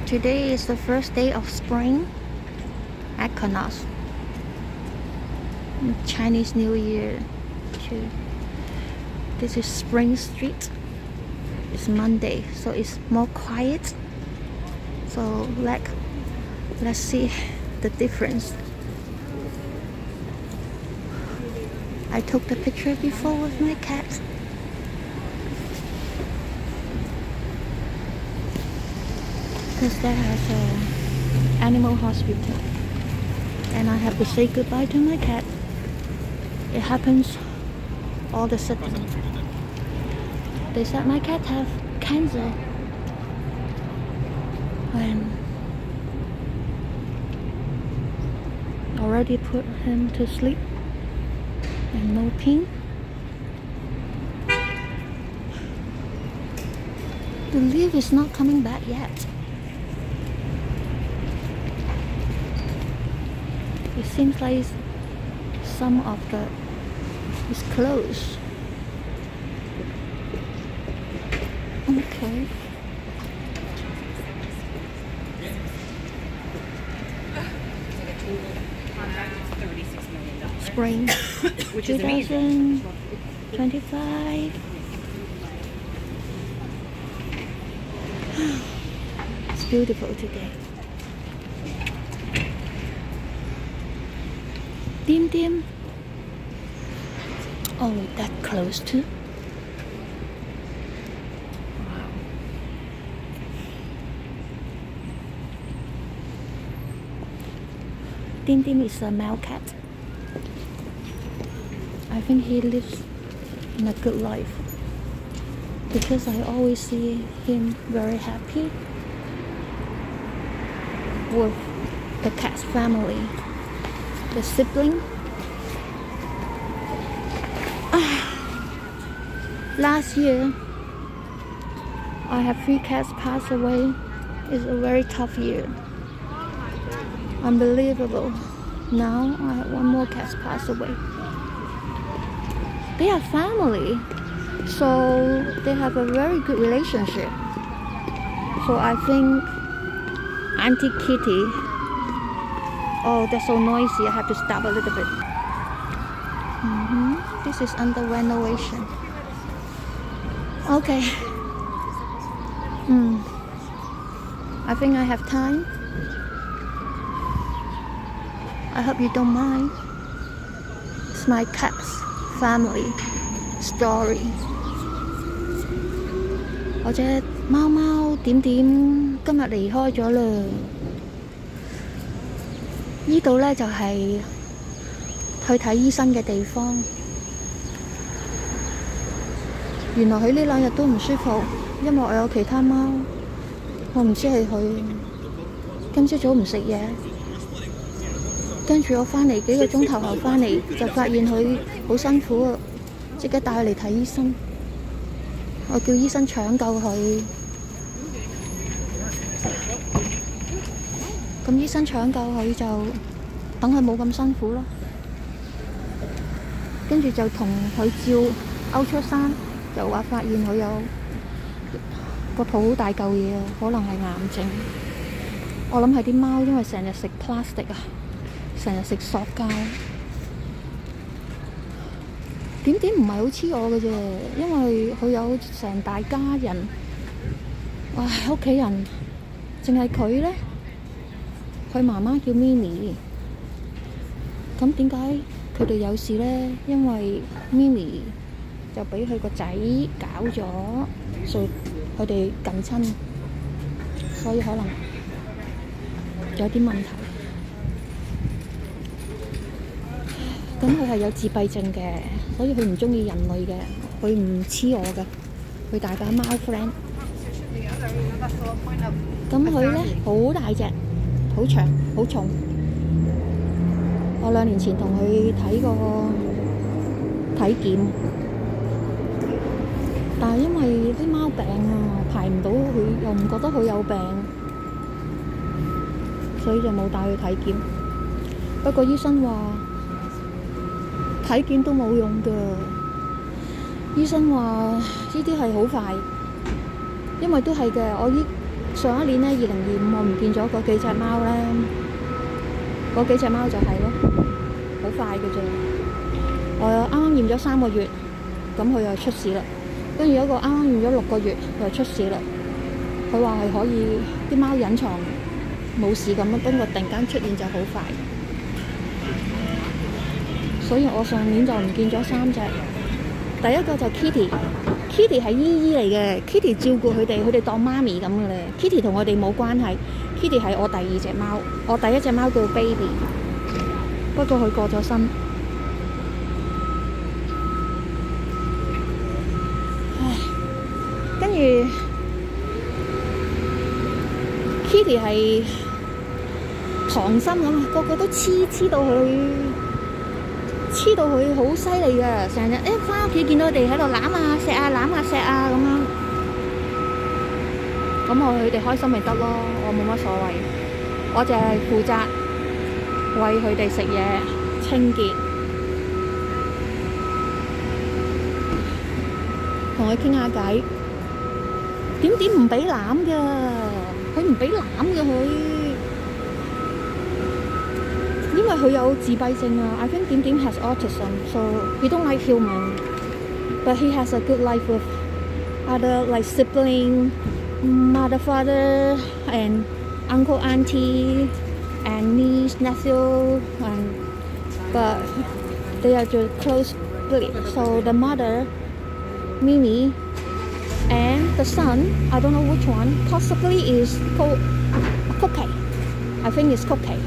Today is the first day of spring equinox. Chinese New Year too. This is Spring Street. It's Monday, so it's more quiet. So let's see the difference. I took the picture before with my cat. Because that has an animal hospital. And I have to say goodbye to my cat. It happens all the sudden. They said my cat have cancer. And already put him to sleep. And no pain. The leaf is not coming back yet. It seems like some of the is closed. Okay. Spring 2025. It's beautiful today. Dim dim. Oh, that close too. Wow. Dim dim is a male cat. I think he lives in a good life because I always see him very happy with the cat's family, the sibling. Last year, I have 3 cats pass away. It's a very tough year. Unbelievable. Now I have 1 more cat pass away. They are family, so they have a very good relationship. So I think Auntie Kitty. Oh, that's so noisy. I have to stop a little bit. This is under renovation. Okay. I think I have time. I hope you don't mind. It's my cat's family story. 我隻貓貓點點今日離開咗啦。呢度呢就係去睇醫生嘅地方。原來佢呢2日都唔舒服，因為我有其他貓，我唔知係佢今朝早唔食嘢，跟住我返嚟幾個鐘頭後返嚟就發現佢好辛苦啊，即刻帶佢嚟睇醫生。我叫醫生搶救佢，咁醫生搶救佢就等佢冇咁辛苦咯，跟住就同佢照勾出山。就話發現佢有個肚好大嚿嘢啊，可能係癌症。我諗係啲貓因為成日食 plastic 啊，成日食塑膠。點點唔係好黐我嘅啫，因為佢有成大家人，哇！屋企人淨係佢呢，佢媽媽叫 Mini。咁點解佢哋有事呢？因為 Mini就俾佢個仔搞咗，所以佢哋近親，所以可能有啲問題。咁佢係有自閉症嘅，所以佢唔中意人類嘅，佢唔黐我嘅，佢大把貓 friend。咁佢呢好大隻，好長，好重。我2年前同佢睇過體檢。但係因為啲貓病啊，排唔到佢，又唔覺得佢有病，所以就冇帶佢體檢。不過醫生話體檢都冇用㗎，醫生話呢啲係好快，因為都係嘅。我上一年咧2025我唔見咗嗰幾隻貓咧，嗰幾隻貓就係咯，好快嘅啫。我又啱啱驗咗3個月，咁佢又出事啦。跟住有一個啱啱驗咗6個月又出事啦。佢話係可以啲貓隱藏冇事咁樣，不過突然間出現就好快。所以我上年就唔見咗3隻。第一個就 Kitty 係姨姨嚟嘅 ，Kitty 照顧佢哋，佢哋當媽咪咁嘅咧。Kitty 同我哋冇關係 ，Kitty 係我第2隻貓，我第1隻貓叫 Baby， 不過佢過咗身。唉，跟住 Kitty 係溏心咁，個個都黐到佢好犀利嘅，成日一返屋企見到佢哋喺度攬啊錫啊攬啊錫啊咁樣，咁佢哋開心咪得咯，我冇乜所謂，我淨係負責餵佢哋食嘢、清潔，同佢傾下偈。點唔俾攬㗎？佢唔俾攬㗎佢。因為佢有自閉症啊 I think 點 has autism, so he don't like human, but he has a good life with other like sibling, mother, father, and uncle, auntie, and niece, nephew, but they are just close split. So the mother, Mimi, and the son, I don't know which one, possibly is Cookie. I think it's Cookie.